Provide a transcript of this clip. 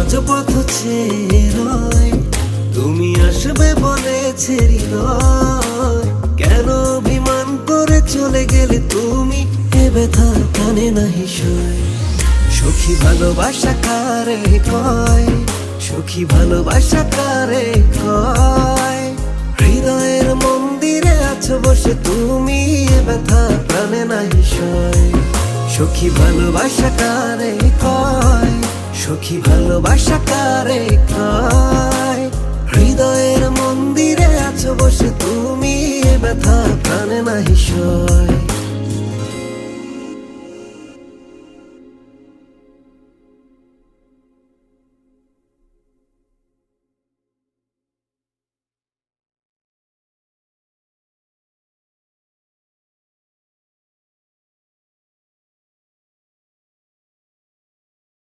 রাজপথ চেয়ে রয়, তুমি আসবে বলেছে হৃদয়। কেন অভিমান করে চলে গেলে তুমি, এ ব্যথা কানে নাহি সয়। সখী ভালোবাসা কারে কয়, সখী ভালোবাসা কারে কয়। হৃদয়ের মন্দিরে আছো বসে তুমি, এ ব্যথা প্রাণে নাহি সয়। সখী ভালোবাসা কারে কয়, সখী ভালোবাসা কারে কয়। হৃদয়ের মন্দিরে আছো বসে তুমি, এ ব্যথা প্রাণে নাহি সয়।